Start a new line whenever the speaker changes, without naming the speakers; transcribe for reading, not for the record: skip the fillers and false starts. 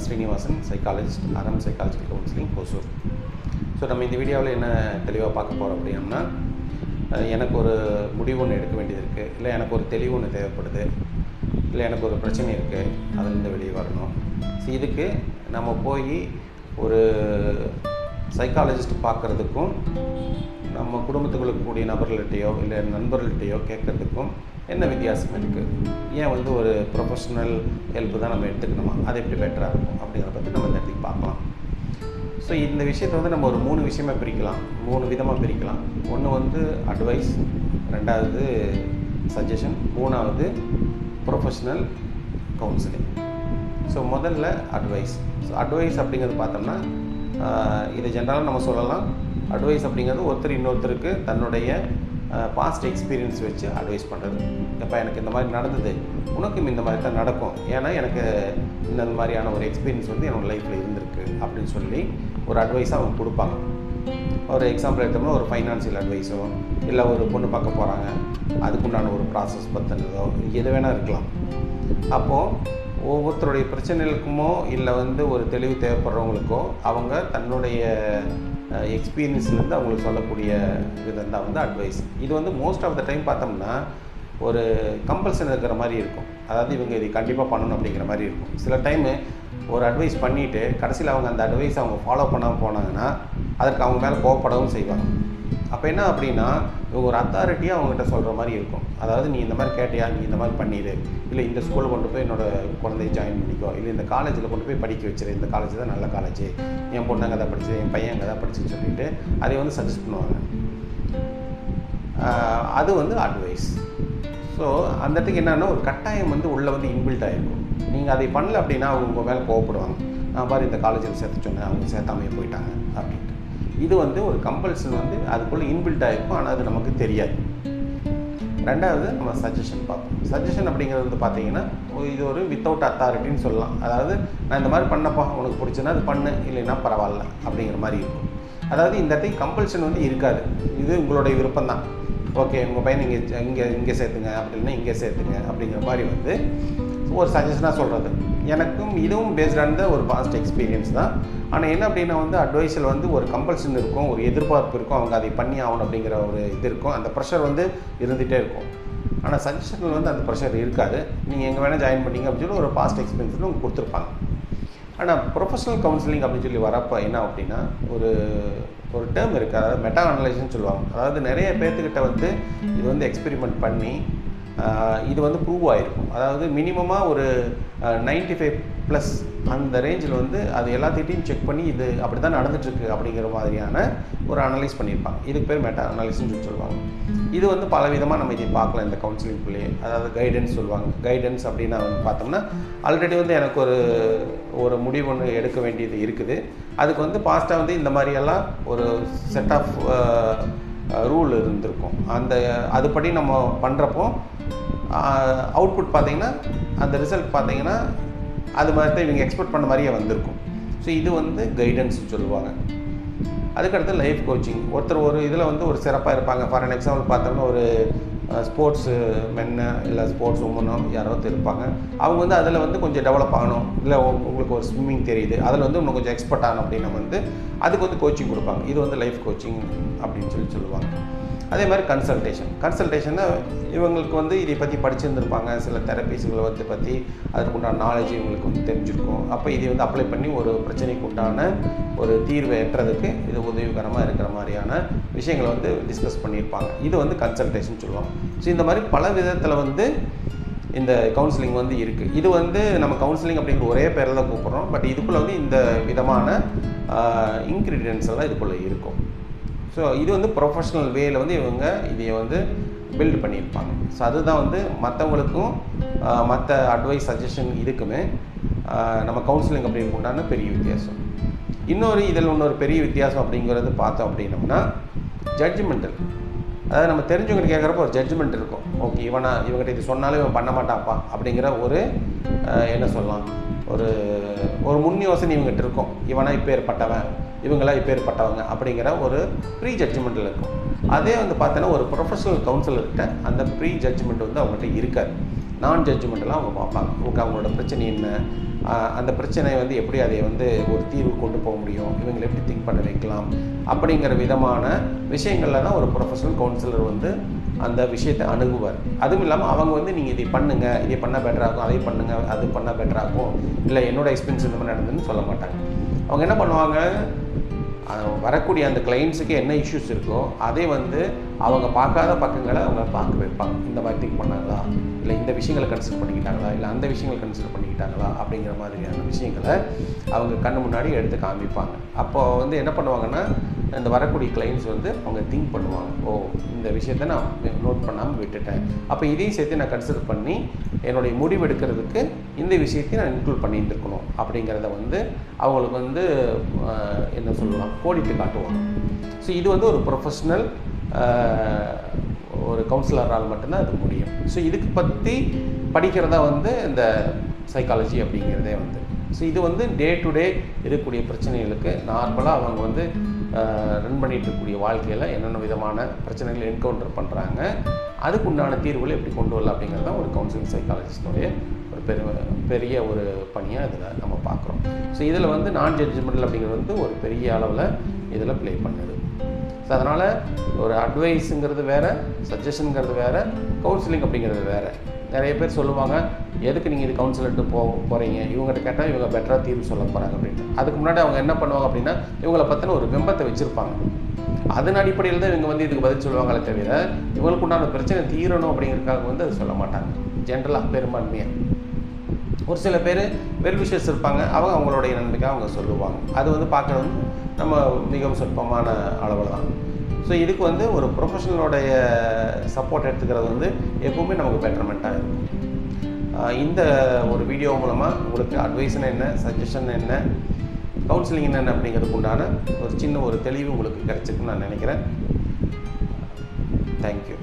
Srinivasan, psychologist, RM psychological counselling, Hosur. So நம்ம இந்த வீடியோவில் என்ன தெளிவாக பார்க்க போகிறோம் அப்படின்னா, எனக்கு ஒரு முடிவு ஒன்று எடுக்க வேண்டியது இருக்குது, இல்லை எனக்கு ஒரு தெளிவு ஒன்று தேவைப்படுது, இல்லை எனக்கு ஒரு பிரச்சனை இருக்குது, அதிலிருந்து வெளியே வரணும். ஸோ இதுக்கு நம்ம போய் ஒரு சைக்காலஜிஸ்ட் பார்க்குறதுக்கும் நம்ம குடும்பத்துக்குள்ள கூடிய நபர்கள்கிட்டையோ இல்லை நண்பர்கள்கிட்டையோ கேட்குறதுக்கும் என்ன வித்தியாசம் இருக்குது, ஏன் ஒரு ப்ரொஃபஷ்னல் ஹெல்ப்பு தான் நம்ம எடுத்துக்கணுமா, அது எப்படி பெட்டராக இருக்கும் அப்படிங்கிறத பற்றி நம்ம இந்த இடத்துக்கு பார்க்கலாம். ஸோ இந்த விஷயத்தை நம்ம ஒரு 3 விஷயமாக பிரிக்கலாம், 3 விதமாக பிரிக்கலாம். ஒன்று அட்வைஸ், 2வது சஜஷன், 3வது ப்ரொஃபஷ்னல் கவுன்சிலிங். ஸோ முதல்ல அட்வைஸ். ஸோ அட்வைஸ் அப்படிங்கிறது பார்த்தோம்னா, இதை ஜென்ரலாக நம்ம சொல்லலாம், அட்வைஸ் அப்படிங்கிறது ஒருத்தர் இன்னொருத்தருக்கு தன்னுடைய பாஸ்ட் எக்ஸ்பீரியன்ஸ் வச்சு அட்வைஸ் பண்ணுறது. இப்போ எனக்கு இந்த மாதிரி நடந்தது, உனக்கும் இந்த மாதிரி தான் நடக்கும், ஏன்னா எனக்கு இந்த மாதிரியான ஒரு எக்ஸ்பீரியன்ஸ் என்னோடய லைஃப்பில் இருந்திருக்கு அப்படின்னு சொல்லி ஒரு அட்வைஸாக அவங்க கொடுப்பாங்க. ஒரு எக்ஸாம்பிள் எடுத்தோம்னா, ஒரு ஃபைனான்சியல் அட்வைஸோ, இல்லை ஒரு பொண்ணு பார்க்க போகிறாங்க அதுக்குண்டான ஒரு ப்ராசஸ் பற்றினதோ, எது வேணால் இருக்கலாம். அப்போது ஒவ்வொருத்தருடைய பிரச்சனைகளுக்குமோ இல்லை ஒரு தெளிவு தேவைப்படுறவங்களுக்கோ அவங்க தன்னுடைய எக்ஸ்பீரியன்ஸ்லேருந்து அவங்களுக்கு சொல்லக்கூடிய விதம் தான் அட்வைஸ். இது மோஸ்ட் ஆஃப் த டைம் பார்த்தோம்னா ஒரு கம்பல்சன் இருக்கிற மாதிரி இருக்கும். அதாவது இவங்க இதை கண்டிப்பாக பண்ணணும் அப்படிங்கிற மாதிரி இருக்கும். சில டைமு ஒரு அட்வைஸ் பண்ணிவிட்டு கடைசியில் அவங்க அந்த அட்வைஸ் அவங்க ஃபாலோ பண்ணாமல் போனாங்கன்னா அதற்கு அவங்க மேலே கோவப்படவும் செய்வாங்க. அப்போ என்ன அப்படின்னா, இவங்க ஒரு அத்தாரிட்டியாக அவங்ககிட்ட சொல்கிற மாதிரி இருக்கும். அதாவது நீ இந்த மாதிரி கேட்டியா, நீ இந்த மாதிரி பண்ணிடு, இல்லை இந்த ஸ்கூலில் கொண்டு போய் என்னோடய குழந்தைய ஜாயின் பண்ணிக்கோ, இல்லை இந்த காலேஜில் கொண்டு போய் படிக்க வச்சிரு, இந்த காலேஜ் தான் நல்ல காலேஜ், என் பொண்ணு அங்கே தான் படிச்சு, என் பையன் அங்கே தான் படிச்சுன்னு சொல்லிட்டு அதை சஜஸ்ட் பண்ணுவாங்க. அது அட்வைஸ். ஸோ அந்த இடத்துக்கு என்னென்னா ஒரு கட்டாயம் உள்ளே இன்பில்ட் ஆகிருக்கும். நீங்கள் அதை பண்ணல அப்படின்னா அவங்க உங்கள் மேலே கோவப்படுவாங்க. நான் பாரு இந்த காலேஜில் சேர்த்து சொன்னேன், அவங்க சேர்த்தாமையே போயிட்டாங்க அப்படின்ட்டு. இது ஒரு கம்பல்சன் அதுக்குள்ளே இன்பில்ட் ஆகிருக்கும், ஆனால் அது நமக்கு தெரியாது. 2வது நம்ம சஜஷன் பார்ப்போம். சஜஷன் அப்படிங்கிறது பார்த்தீங்கன்னா, இது ஒரு வித்தவுட் அத்தாரிட்டின்னு சொல்லலாம். அதாவது நான் இந்த மாதிரி பண்ணப்பா, உனக்கு பிடிச்சுன்னா அது பண்ணு, இல்லைன்னா பரவாயில்ல அப்படிங்கிற மாதிரி இருக்கும். அதாவது இந்த இடத்துக்கு கம்பல்ஷன் இருக்காது, இது உங்களுடைய விருப்பம் தான். ஓகே, உங்கள் பையன் இங்கே சேர்த்துங்க, அப்படின்னா இங்கே சேர்த்துங்க அப்படிங்கிற மாதிரி ஒரு சஜஷனாக சொல்கிறது. எனக்கும் இதுவும் பேஸ்டான ஒரு பாஸ்ட் எக்ஸ்பீரியன்ஸ் தான். ஆனால் என்ன அப்படின்னா அட்வைஸில் ஒரு கம்பல்ஷன் இருக்கும், ஒரு எதிர்பார்ப்பு இருக்கும், அவங்க அதை பண்ணி ஆகணும் அப்படிங்கிற ஒரு இது இருக்கும், அந்த ப்ரெஷர் இருந்துகிட்டே இருக்கும். ஆனால் சஜஷனில் அந்த ப்ரெஷர் இருக்காது. நீங்கள் எங்கே வேணால் ஜாயின் பண்ணிங்க அப்படின்னு சொல்லி ஒரு பாஸ்ட் எக்ஸ்பீரியன்ஸில் உங்களுக்கு கொடுத்துருப்பாங்க. ஆனால் ப்ரொஃபஷனல் கவுன்சிலிங் அப்படின்னு சொல்லி வரப்போ என்ன அப்படின்னா, ஒரு டேர்ம் இருக்குது, அதாவது மெட்டா அனலைஸ்ன்னு சொல்லுவாங்க. அதாவது நிறைய பேர்த்துக்கிட்ட இது எக்ஸ்பெரிமெண்ட் பண்ணி இது ப்ரூவ் ஆகிருக்கும். அதாவது மினிமமாக ஒரு 95+ அந்த ரேஞ்சில் அது எல்லாத்தையும் செக் பண்ணி இது அப்படி தான் நடந்துகிட்ருக்கு அப்படிங்கிற மாதிரியான ஒரு அனலைஸ் பண்ணியிருப்பாங்க. இதுக்கு பேர் மெட்டா அனலைஸ்ன்னு சொல்லுவாங்க. இது பல விதமாக நம்ம இதை பார்க்கலாம் இந்த கவுன்சிலிங்குள்ளேயே. அதாவது கைடன்ஸ் சொல்லுவாங்க. கைடன்ஸ் அப்படின்னா பார்த்தோம்னா, ஆல்ரெடி எனக்கு ஒரு முடிவு ஒன்று எடுக்க வேண்டியது இருக்குது, அதுக்கு பாஸ்ட்டாக இந்த மாதிரியெல்லாம் ஒரு செட் ஆஃப் ரூல் இருந்திருக்கும். அதுபடி நம்ம பண்ணுறப்போ அவுட்புட் பார்த்திங்கன்னா, அந்த ரிசல்ட் பார்த்திங்கன்னா அது மாதிரி தான் இவங்க எக்ஸ்பெக்ட் பண்ண மாதிரியே வந்திருக்கும். ஸோ இது கைடன்ஸ் சொல்லுவாங்க. அதுக்கடுத்து லைஃப் கோச்சிங். ஒருத்தர் ஒரு இதில் ஒரு சிறப்பாக இருப்பாங்க. ஃபார் அன் எக்ஸாம்பிள் பார்த்தோம்னா, ஒரு ஸ்போர்ட்ஸு மென்னு இல்லை ஸ்போர்ட்ஸ் உமனோ யாராவது இருப்பாங்க. அவங்க அதில் கொஞ்சம் டெவலப் ஆகணும், இல்லை உங்களுக்கு ஒரு ஸ்விம்மிங் தெரியுது, அதில் இன்னும் கொஞ்சம் எக்ஸ்பர்ட் ஆகணும் அப்படின்னா அதுக்கு கோச்சிங் கொடுப்பாங்க. இது லைஃப் கோச்சிங் அப்படின்னு சொல்லுவாங்க. அதே மாதிரி கன்சல்டேஷன்னா இவங்களுக்கு இதை பற்றி படிச்சிருந்துருப்பாங்க, சில தெரப்பீஸுகளை பற்றி அதுக்குண்டான நாலேஜ் இவங்களுக்கு தெரிஞ்சிருக்கும். அப்போ இதை அப்ளை பண்ணி ஒரு பிரச்சனைக்கு உண்டான ஒரு தீர்வை எட்டுறதுக்கு இது உதவிகரமாக இருக்கிற மாதிரியான விஷயங்களை டிஸ்கஸ் பண்ணியிருப்பாங்க. இது கன்சல்டேஷன் சொல்லுவாங்க. ஸோ இந்த மாதிரி பல விதத்தில் இந்த கவுன்சிலிங் இருக்குது. இது நம்ம கவுன்சிலிங் அப்படிங்கிற ஒரே பேரில் தான் கூப்பிட்றோம். பட் இதுக்குள்ளே இந்த விதமான இன்க்ரீடியன்ஸ் எல்லாம் இதுக்குள்ளே இருக்கும். ஸோ இது ப்ரொஃபஷ்னல் வேயில் இவங்க இதை பில்ட் பண்ணியிருப்பாங்க. ஸோ அதுதான் மற்றவங்களுக்கும் மற்ற அட்வைஸ் சஜஷன் இதுக்குமே நம்ம கவுன்சிலிங் அப்படின்னு உண்டான பெரிய வித்தியாசம். இன்னொரு பெரிய வித்தியாசம் அப்படிங்கிறது பார்த்தோம் அப்படின்னம்னா, ஜட்ஜ்மெண்டல். அதாவது நம்ம தெரிஞ்சவங்க கேட்குறப்போ ஒரு ஜட்ஜ்மெண்ட் இருக்கும். ஓகே, இவங்ககிட்ட இது சொன்னாலும் இவன் பண்ண மாட்டான்ப்பா அப்படிங்கிற ஒரு என்ன சொல்லலாம், ஒரு முன் யோசனை இவங்ககிட்ட இருக்கும். இவனா இப்பேற்பட்டவன், இவங்களாம் இப்பேற்பட்டவங்க அப்படிங்கிற ஒரு ப்ரீ ஜட்ஜ்மெண்ட்டில் இருக்கும். அதே பார்த்தோன்னா ஒரு ப்ரொஃபஷனல் கவுன்சிலர்கிட்ட அந்த ப்ரீ ஜட்ஜ்மெண்ட் அவங்ககிட்ட இருக்காது. நான் ஜட்ஜ்மெண்ட்டெல்லாம் அவங்க பார்ப்பாங்க. ஓகே, அவங்களோட பிரச்சனை என்ன, அந்த பிரச்சனையை வந்து எப்படி அதை வந்து ஒரு தீர்வு கொண்டு போக முடியும், இவங்களை எப்படி திங்க் பண்ண வைக்கலாம் அப்படிங்கிற விதமான விஷயங்களில் தான் ஒரு ப்ரொஃபஷனல் கவுன்சிலர் வந்து அந்த விஷயத்தை அணுகுவார். அதுவும் இல்லாமல் அவங்க வந்து நீங்கள் இதை பண்ணுங்கள், இதை பண்ணால் பெட்டராகும், அதை பண்ணுங்கள், அது பண்ணால் பெட்டராகும், இல்லை என்னோடய எக்ஸ்பீரியன்ஸ் இந்த மாதிரி நடந்ததுன்னு சொல்ல மாட்டாங்க. அவங்க என்ன பண்ணுவாங்க, வரக்கூடிய அந்த கிளைண்ட்ஸுக்கு என்ன இஷ்யூஸ் இருக்கோ அதை வந்து அவங்க பார்க்காத பக்கங்களை அவங்க பார்க்க வைப்பாங்க. இந்த மாதிரி திங்க் பண்ணாங்களா, இல்லை இந்த விஷயங்களை கன்சிடர் பண்ணிக்கிட்டாங்களா, இல்லை அந்த விஷயங்களை கன்சிடர் பண்ணிக்கிட்டாங்களா அப்படிங்கிற மாதிரியான விஷயங்களை அவங்க கண்ணு முன்னாடி எடுத்து காமிப்பாங்க. அப்போது வந்து என்ன பண்ணுவாங்கன்னா, இந்த வரக்கூடிய கிளைண்ட்ஸ் வந்து அவங்க திங்க் பண்ணுவாங்க, ஓ இந்த விஷயத்தை நான் நோட் பண்ணாமல் விட்டுட்டேன், அப்போ இதையும் சேர்த்து நான் கன்சிடர் பண்ணி என்னுடைய முடிவு எடுக்கிறதுக்கு இந்த விஷயத்தையும் நான் இன்க்ளூட் பண்ணியிருந்துருக்கணும் அப்படிங்கிறத வந்து அவங்களுக்கு வந்து என்ன சொல்லலாம், கோடிட்டு காட்டுவாங்க. ஸோ இது வந்து ஒரு ப்ரொஃபஷ்னல் ஒரு கவுன்சிலரால் மட்டும்தான் அது முடியும். ஸோ இதுக்கு பற்றி படிக்கிறதா வந்து இந்த சைக்காலஜி அப்படிங்கிறதே வந்து. ஸோ இது வந்து டே டு டே இருக்கக்கூடிய பிரச்சனைகளுக்கு நார்மலாக அவங்க வந்து ரன் பண்ணிகிட்டு இருக்கக்கூடிய வாழ்க்கையில் என்னென்ன விதமான பிரச்சனைகளை என்கவுண்டர் பண்ணுறாங்க, அதுக்கு உண்டான தீர்வுகளை எப்படி கொண்டு வரலாம் அப்படிங்கிறது தான் ஒரு கவுன்சிலிங் சைக்காலஜிஸ்டோடைய ஒரு பெரிய ஒரு பணியாக இதில் நம்ம பார்க்குறோம். ஸோ இதில் வந்து நான் ஜட்ஜ்மெண்டல் அப்படிங்கிறது வந்து ஒரு பெரிய அளவில் இதில் ப்ளே பண்ணுது. ஸோ அதனால் ஒரு அட்வைஸுங்கிறது வேறு, சஜஷனுங்கிறது வேறு, கவுன்சிலிங் அப்படிங்கிறது வேறு. நிறைய பேர் சொல்லுவாங்க, எதுக்கு நீங்கள் இது கவுன்சிலர்ட்டு போகிறீங்க, இவங்ககிட்ட கேட்டால் இவங்க பெட்டராக தீர்வு சொல்ல போகிறாங்க அப்படின்னு. அதுக்கு முன்னாடி அவங்க என்ன பண்ணுவாங்க அப்படின்னா, இவங்களை பற்றின ஒரு பிம்பத்தை வச்சுருப்பாங்க. அதன் அடிப்படையில் தான் இவங்க வந்து இதுக்கு பதில் சொல்லுவாங்களே தவிர இவங்களுக்கு உண்டான பிரச்சனை தீரணும் அப்படிங்கிறதுக்காக வந்து அது சொல்ல மாட்டாங்க. ஜென்ரலாக பெரும்பான்மையாக ஒரு சில பேர் வெல் விஷஸ் இருப்பாங்க, அவங்க அவங்களுடைய நன்மைக்காக அவங்க சொல்லுவாங்க. அது வந்து பார்க்குறது வந்து நம்ம மிகவும் சொற்பமான அளவில் தான். ஸோ இதுக்கு வந்து ஒரு ப்ரொஃபஷனலோடைய சப்போர்ட் எடுத்துக்கிறது வந்து எப்போவுமே நமக்கு பெட்டர்மெண்ட்டாக இருக்கும். இந்த ஒரு வீடியோ மூலமாக உங்களுக்கு அட்வைஸ்னா என்ன, சஜஷன் என்ன, கவுன்சிலிங் என்னென்ன அப்படிங்கிறதுக்கு உண்டான ஒரு சின்ன ஒரு தெளிவு உங்களுக்கு கிடைச்சிருக்குன்னு நான் நினைக்கிறேன். தேங்க்யூ.